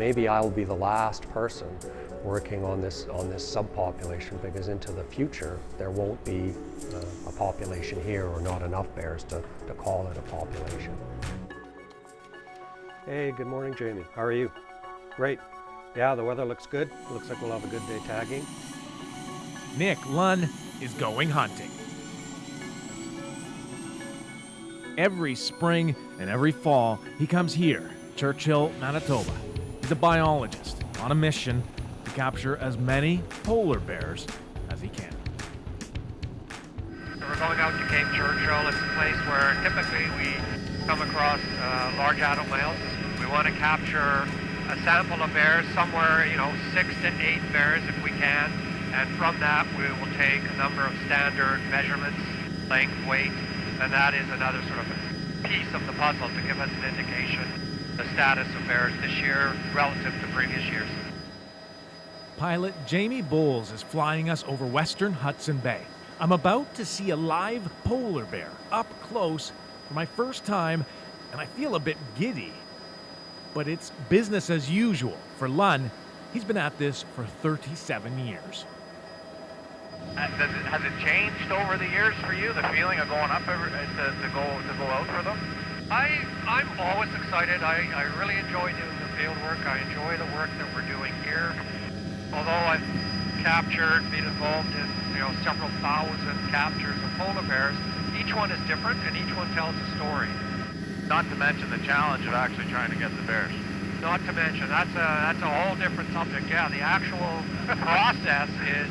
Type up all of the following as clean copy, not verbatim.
maybe I'll be the last person working on this subpopulation, because into the future there won't be a population here, or not enough bears to call it a population. Hey, good morning, Jamie. How are you? Great. Yeah, the weather looks good. Looks like we'll have a good day tagging. Nick Lunn is going hunting. Every spring and every fall, he comes here, Churchill, Manitoba. He's a biologist on a mission to capture as many polar bears as he can. We're going out to Cape Churchill. It's a place where typically we come across large adult males. We want to capture a sample of bears, somewhere, 6 to 8 bears if we can. And from that, we will take a number of standard measurements, length, weight, and that is another sort of piece of the puzzle to give us an indication the status of bears this year relative to previous years. Pilot Jamie Bowles is flying us over western Hudson Bay. I'm about to see a live polar bear up close for my first time, and I feel a bit giddy. But it's business as usual for Lunn. He's been at this for 37 years. Has it changed over the years for you, the feeling of going up to go out for them? I'm always excited. I really enjoy doing the field work. I enjoy the work that we're doing here. Although I've captured, been involved in several thousand captures of polar bears, each one is different and each one tells a story. Not to mention the challenge of actually trying to get the bears. Not to mention, that's a whole different subject. Yeah, the actual process is,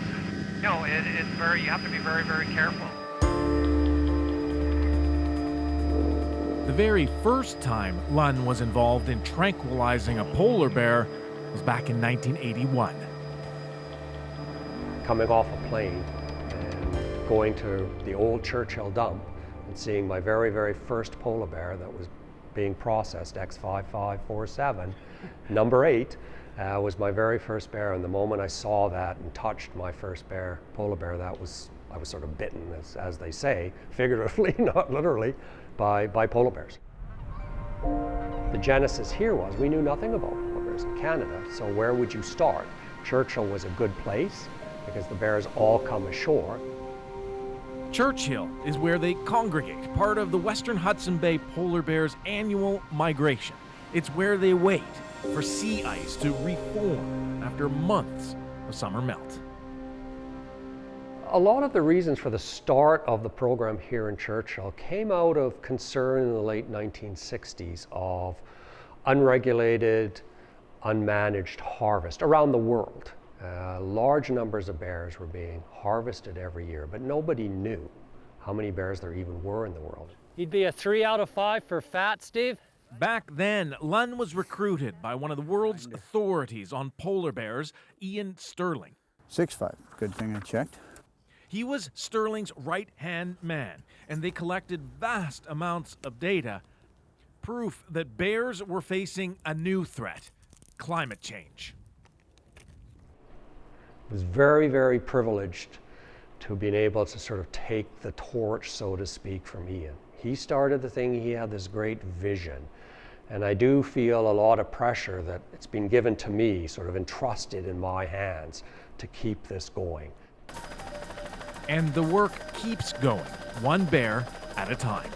it's very, you have to be very, very careful. The very first time Lunn was involved in tranquilizing a polar bear was back in 1981. Coming off a plane and going to the old Churchill dump and seeing my very, very first polar bear that was being processed, X5547, number 8, was my very first bear. And the moment I saw that and touched my first polar bear, I was sort of bitten, as they say, figuratively, not literally, by polar bears. The genesis here was we knew nothing about polar bears in Canada, so where would you start? Churchill was a good place because the bears all come ashore. Churchill is where they congregate, part of the Western Hudson Bay polar bears' annual migration. It's where they wait for sea ice to reform after months of summer melt. A lot of the reasons for the start of the program here in Churchill came out of concern in the late 1960s of unregulated, unmanaged harvest around the world. Large numbers of bears were being harvested every year, but nobody knew how many bears there even were in the world. You'd be a 3 out of 5 for fat, Steve? Back then, Lunn was recruited by one of the world's authorities on polar bears, Ian Sterling. 6'5", good thing I checked. He was Sterling's right-hand man, and they collected vast amounts of data, proof that bears were facing a new threat, climate change. I was very, very privileged to have been able to sort of take the torch, so to speak, from Ian. He started the thing, he had this great vision, and I do feel a lot of pressure that it's been given to me, sort of entrusted in my hands to keep this going. And the work keeps going, one bear at a time.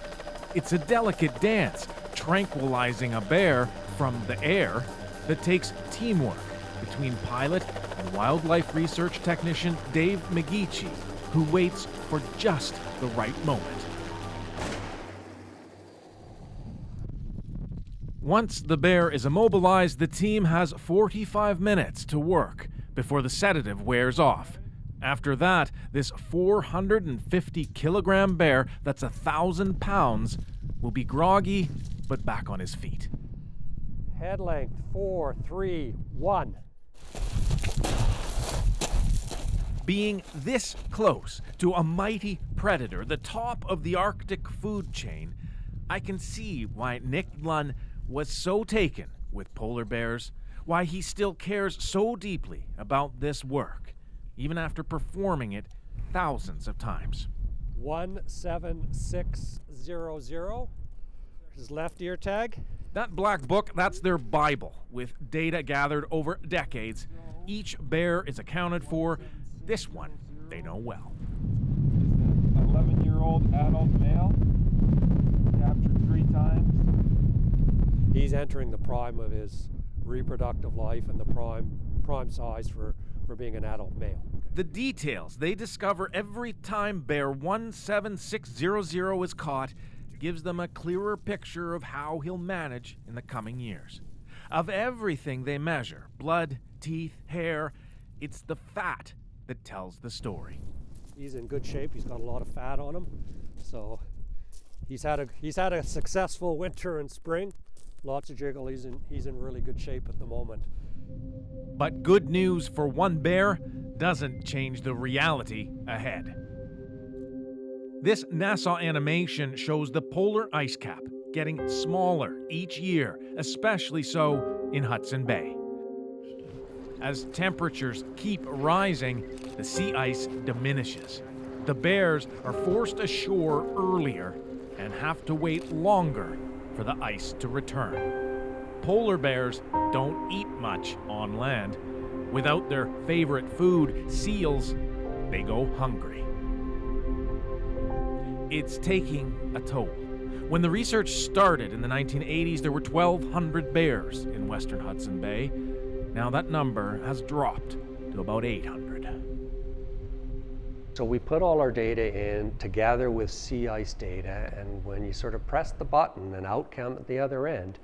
It's a delicate dance, tranquilizing a bear from the air that takes teamwork between pilot and wildlife research technician Dave McGeechee, who waits for just the right moment. Once the bear is immobilized, the team has 45 minutes to work before the sedative wears off. After that, this 450-kilogram bear that's 1,000 pounds will be groggy, but back on his feet. Head length, 4, 3, 1. Being this close to a mighty predator, the top of the Arctic food chain, I can see why Nick Lunn was so taken with polar bears, why he still cares so deeply about this work, even after performing it thousands of times. 17600. His left ear tag. That black book, that's their Bible, with data gathered over decades. Each bear is accounted for. This one, they know well. 11-year-old adult male, captured 3 times. He's entering the prime of his reproductive life and the prime size for being an adult male. The details they discover every time bear 17600 is caught gives them a clearer picture of how he'll manage in the coming years. Of everything they measure, blood, teeth, hair, it's the fat that tells the story. He's in good shape. He's got a lot of fat on him. So he's had a successful winter and spring. Lots of jiggle. He's in really good shape at the moment. But good news for one bear doesn't change the reality ahead. This NASA animation shows the polar ice cap getting smaller each year, especially so in Hudson Bay. As temperatures keep rising, the sea ice diminishes. The bears are forced ashore earlier and have to wait longer for the ice to return. Polar bears don't eat much on land. Without their favorite food, seals, they go hungry. It's taking a toll. When the research started in the 1980s, there were 1,200 bears in western Hudson Bay. Now that number has dropped to about 800. So we put all our data in together with sea ice data, and when you sort of press the button and out came at the other end,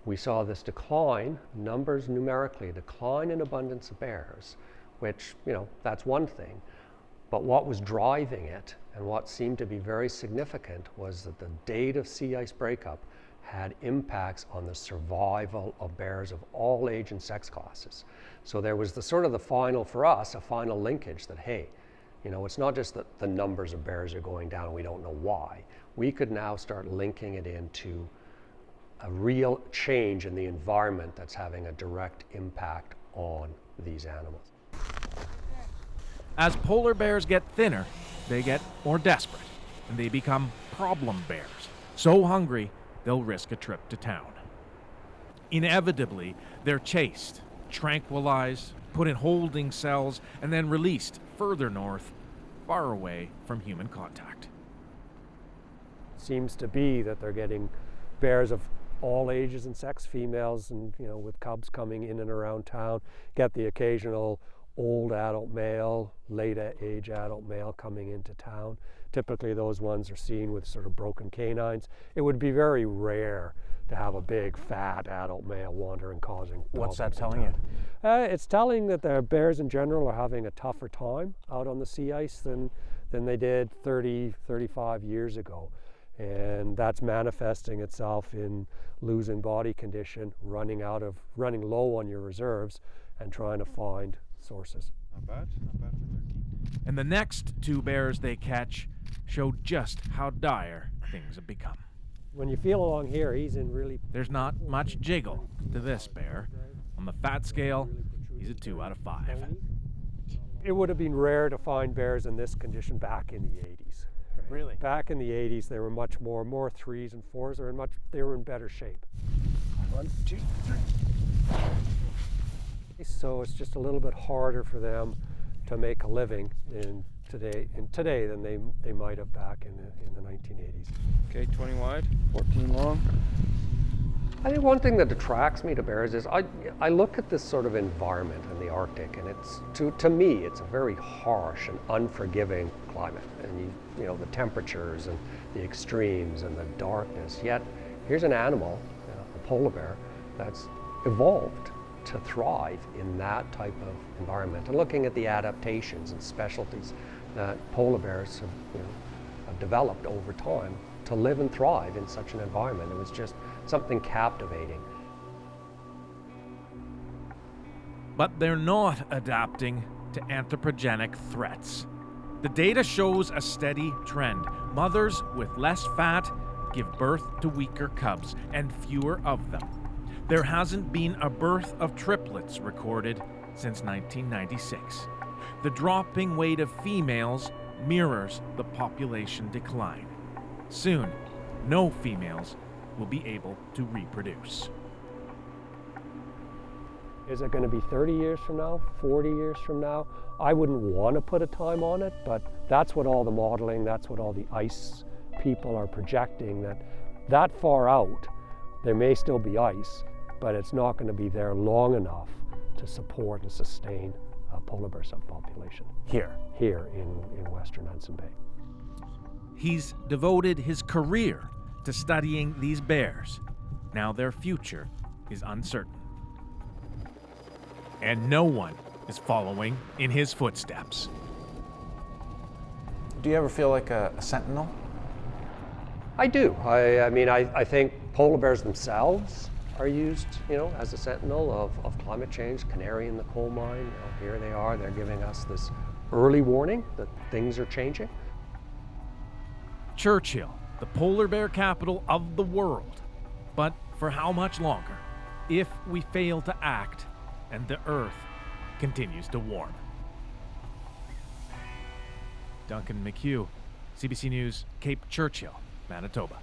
we saw this decline, numbers numerically, decline in abundance of bears, which, that's one thing. But what was driving it, and what seemed to be very significant, was that the date of sea ice breakup had impacts on the survival of bears of all age and sex classes. So there was the final, for us, a final linkage that, hey, it's not just that the numbers of bears are going down and we don't know why. We could now start linking it into a real change in the environment that's having a direct impact on these animals. As polar bears get thinner, they get more desperate, and they become problem bears, so hungry they'll risk a trip to town. Inevitably, they're chased, tranquilized, put in holding cells, and then released further north, far away from human contact. Seems to be that they're getting bears of all ages and sex, females, and with cubs coming in and around town, get the occasional old adult male, late age adult male coming into town. Typically those ones are seen with sort of broken canines. It would be very rare to have a big fat adult male wandering causing problems. What's that telling you? It's telling that the bears in general are having a tougher time out on the sea ice than they did 30, 35 years ago. And that's manifesting itself in losing body condition, running low on your reserves, and trying to find sources. Not bad for 13. And the next 2 bears they catch show just how dire things have become. When you feel along here, he's in really... There's not much jiggle to this bear. On the fat scale, he's a 2 out of 5. It would have been rare to find bears in this condition back in the 80s. Right? Really? Back in the 80s, they were much more 3s and 4s. They were in better shape. 1, 2, 3. So it's just a little bit harder for them to make a living today than they might have back in the 1980s. Okay, 20 wide, 14 long. I think one thing that attracts me to bears is I look at this sort of environment in the Arctic, and it's to me it's a very harsh and unforgiving climate, and the temperatures and the extremes and the darkness. Yet here's an animal, a polar bear, that's evolved to thrive in that type of environment. And looking at the adaptations and specialties that polar bears have developed over time to live and thrive in such an environment, it was just something captivating. But they're not adapting to anthropogenic threats. The data shows a steady trend. Mothers with less fat give birth to weaker cubs, and fewer of them. There hasn't been a birth of triplets recorded since 1996. The dropping weight of females mirrors the population decline. Soon, no females will be able to reproduce. Is it going to be 30 years from now, 40 years from now? I wouldn't want to put a time on it, but that's what all the modeling, that's what all the ice people are projecting, that far out, there may still be ice, but it's not going to be there long enough to support and sustain a polar bear subpopulation. Here in western Hudson Bay. He's devoted his career to studying these bears. Now their future is uncertain. And no one is following in his footsteps. Do you ever feel like a sentinel? I do. I mean, I think polar bears themselves are used, as a sentinel of climate change, canary in the coal mine. Here they are, they're giving us this early warning that things are changing. Churchill, the polar bear capital of the world. But for how much longer if we fail to act and the Earth continues to warm? Duncan McHugh, CBC News, Cape Churchill, Manitoba.